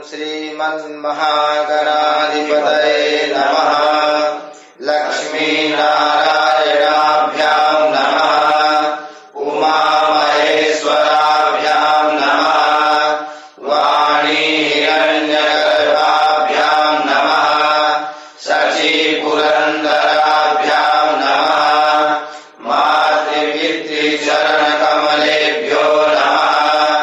श्रीमन्महागणाधिपतये नमः। लक्ष्मीनारायणाभ्यां नमः। उमामहेश्वराभ्यां नमः। वाणी हिरण्यगर्भाभ्यां नमः। शचीपुरन्दराभ्यां नमः। मातृपितृचरणकमलेभ्यो नमः।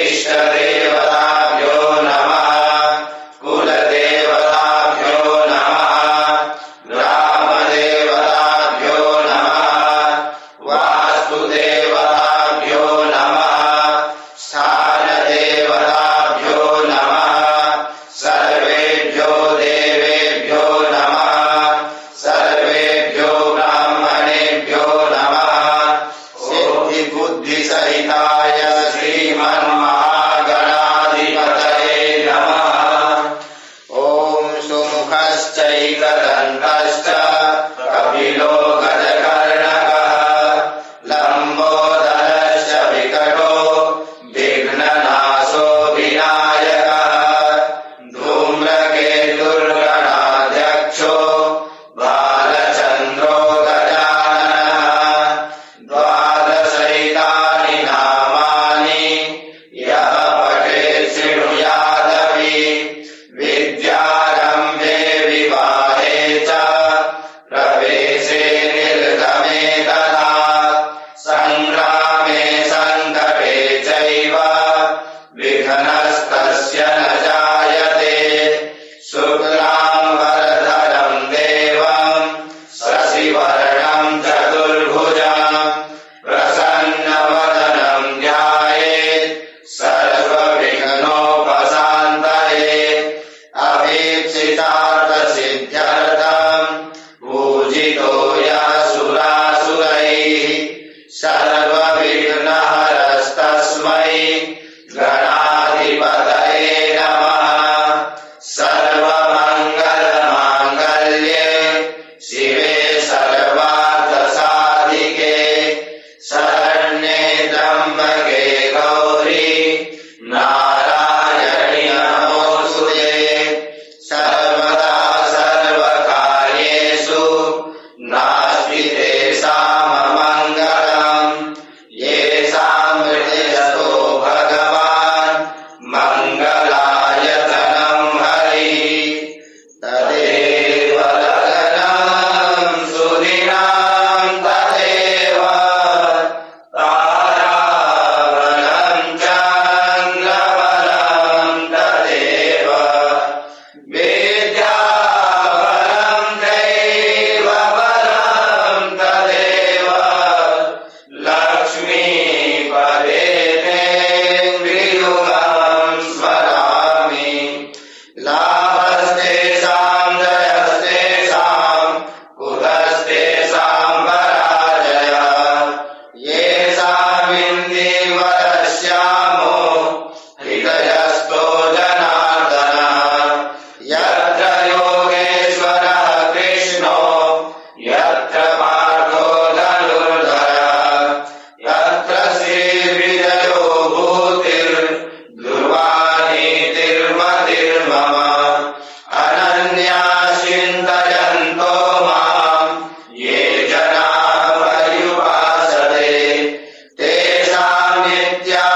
इष्टदेवताभ्यो नमः। कुलदेवताभ्यो नमः। ग्रामदेवताभ्यो नमः। वास्तुदेवताभ्यो नमः। स्थानदेवताभ्यो नमः। सर्वेभ्यो देवेभ्यो नमः। सर्वेभ्यो ब्राह्मणेभ्यो नमः। सिद्धिबुद्धिसहिताय श्रीमन्महागणाधिपतये नमः। ॐ सुमुखश्चैकदन्तश्च कपिलो गजकर्णकः लम्बोदरश्च विकटो विघ्ननाशो विनायकः धूम्रकेतुर्गणाध्यक्षो बालचन्द्रो गजाननः। द्वादशैतानि नामानि यः पठेत् शृणुयादपि विद्यारम्भे विवाहे च प्रवेशे निर्गमे तथा सङ्ग्रामे सङ्कटे चैव विघ्नस्तस्य न जायते। शुक्लाम्बरधरं देवं शशिवर्णं चतुर्भुजं प्रसन्नवदनं ध्यायेत् सर्वविघ्नोपशान्तये। अभीप्सितार्थसिद्ध्यर्थं पूजितो यः सुरासुरैः सर्वविघ्नहरस्तस्मै गणाधिपतये नमः। सर्वमङ्गलमाङ्गल्ये शिवे सर्वार्थसाधिके शरण्ये त्र्यम्बके गौरी नारायणि नमोऽस्तुते। सर्वदा सर्वकार्येषु नास्ति तेषाममङ्गलम्। येषां हृदयस्थो भगवान् मङ्गलायतनं हरिः तदेव लग्नं सुदिनं तदेव ताराबलं चन्द्रबलं तदेव विद्याबलं दैवबलं तदेव लक्ष्मीपदेन्द्रियुगं स्मरामि। लाभस्तेषां जयस्तेषां कुतस्तेषां पराजयः। येषामिन्दीवरश्यामो हृदयस्थो जनार्दनः। यत्र योगेश्वरः कृष्णो यत्र पार्थो धनुर्धरः। यत्र श्रीविजयो भूतिर्ध्रुवा नीतिर्मतिर्मम। अनन्या चिन्तयन्तो मां ये जनाः पर्युपासते तेषां नित्याभियुक्तानां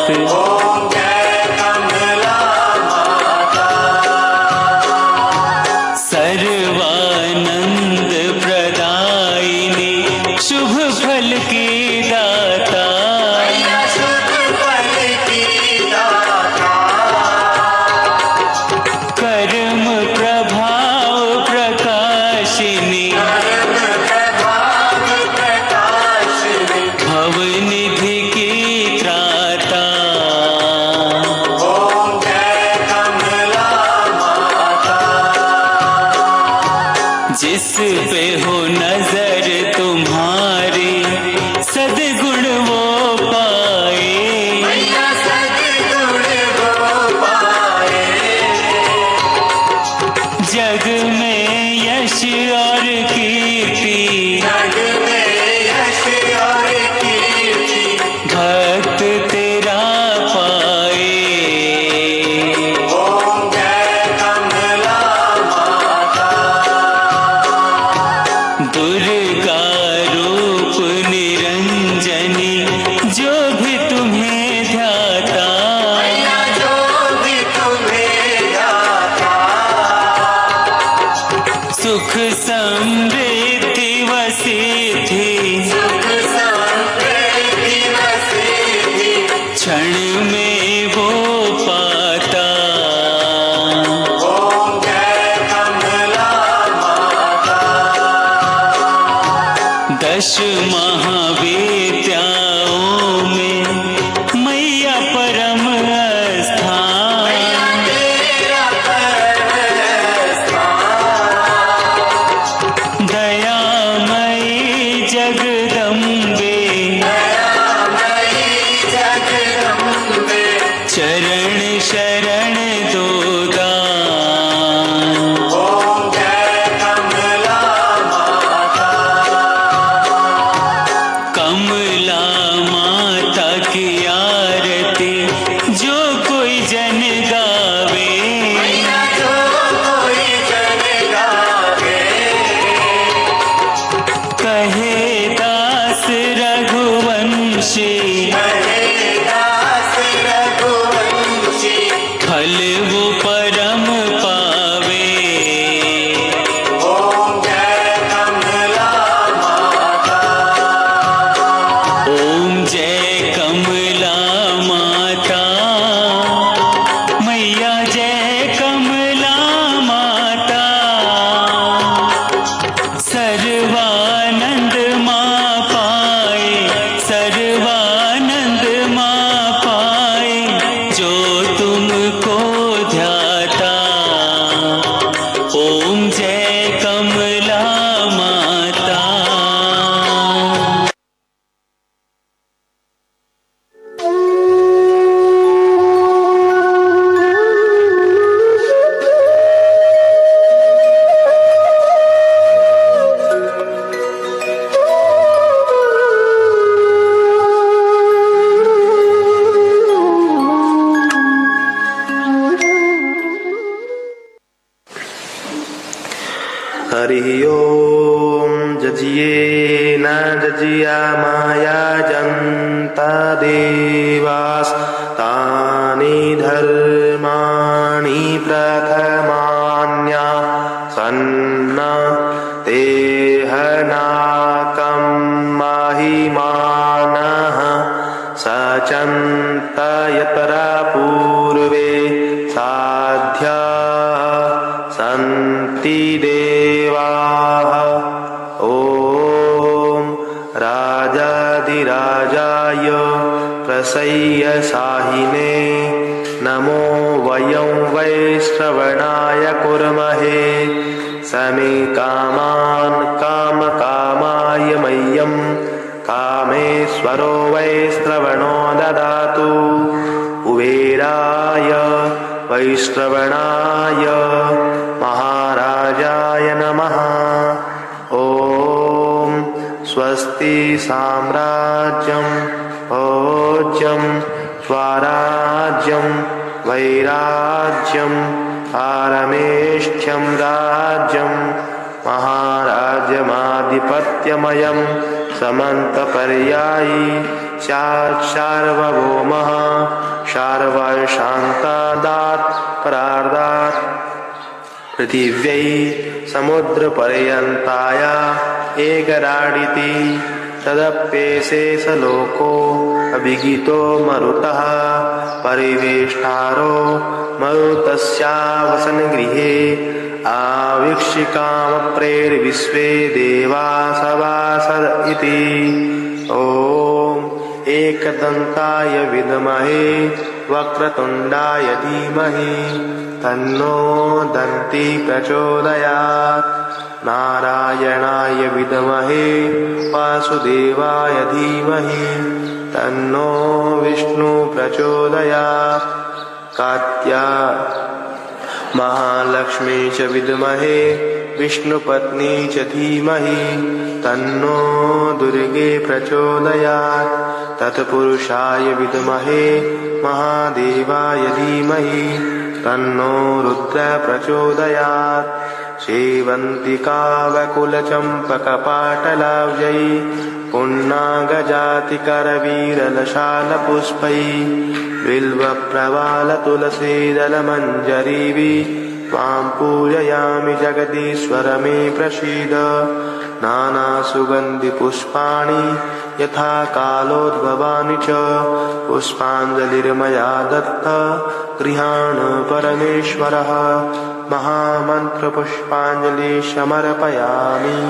ओम जय कमला माता। सर्वानंद प्रदायिनी शुभ फल की दाता। शुभ फल की दाता। कर्म प्रभाव प्रकाशिनी भवनिधि की त्राता। ओम जय कमला माता। जिस पे हो नजर तुम्हारी सद्गुण वो पाए। सद्गुण वो पाए। जग में यश और कीर्ति जग में यश और कीर्ति भक्त तेरा पाए। ओम जय कमला माता। दुर्गा रूप निरंजनी जो भी तुम्हें ध्याता। जो भी तुम्हें जाता। सुख समृद्धि वसिद्धि सुख समृद्धि वसिद्धि क्षण में वो पाता। ओम जय कमला माता। दश महाविद्याओं में मैया परम स्थान। तेरा परम स्थान। दयामयी जगदम्बे दयामयी जगदम्बे चरण शरण दो दान। ओम जय कमला माता। कमला माता की आरती जो कोई जन गावे। जो कोई जन गावे। कहे दास रघुवंशी कहे दास रघुवंशी फल वो परम पावे। ओम जय कमला माता। ओम जय कमला माता। मैया जय कमला माता। सर्वानंद माँ पाए सर्वानंद माँ पाए जो तुमको ध्याता। ओम जय कमला माता। हरि ओम जजिए न जजिया माया जनता देवास तानि धर्माणि प्रथमान्या सन्ना तेहनाकं महिमानः सचन्तयतरा पूर्वे साध्या सन्ति देवाः। ॐ राजाधिराजाय प्रसय्य साहिने नमो वयं वै श्रवणाय कुर्महे समे कामान् कामकामाय मह्यं कामेश्वरो वै श्रवणो ददातु कुबेराय वैश्रवणाय महाराजाय नमः। ॐ स्वस्ति साम्राज्यं भोज्यं स्वराज्यं वैराज्यं पारमेष्ठ्यं राज्यं महाराज्यमाधिपत्यमयं समन्तपर्यायी सार्वभौमः सर्वशान्तादात् परार्धात् पृथिव्यै समुद्रपर्यन्ताय एकराडिति तदप्येशेषलोको अभिगितो मरुतः परिवेष्टारो मरुतस्यावसनगृहे आवीक्षिकामप्रेर्विश्वे देवा सभासद इति। ॐ एकदन्ताय विद्महे वक्रतुण्डाय धीमहि तन्नो दन्ती प्रचोदयात्। नारायणाय विद्महे वासुदेवाय धीमहि तन्नो विष्णु प्रचोदयात्। महालक्ष्मी च विद्महे विष्णुपत्नी च धीमहि तन्नो दुर्गे प्रचोदयात्। तत्पुरुषाय विद्महे महादेवाय धीमहि तन्नो रुद्र प्रचोदयात्। सेवन्तिका वकुलचम्पकपाटलाब्जै पुन्नागजातिकरवीरलशालपुष्पै बिल्वप्रवालतुलसीदलमञ्जरीभिः त्वां पूजयामि जगदीश्वर मे प्रसीद। नानासुगन्धिपुष्पाणि यथा कालोद्भवानि च पुष्पाञ्जलिर्मया दत्ता गृहाण परमेश्वरः। महामन्त्रपुष्पाञ्जलिं समर्पयामि।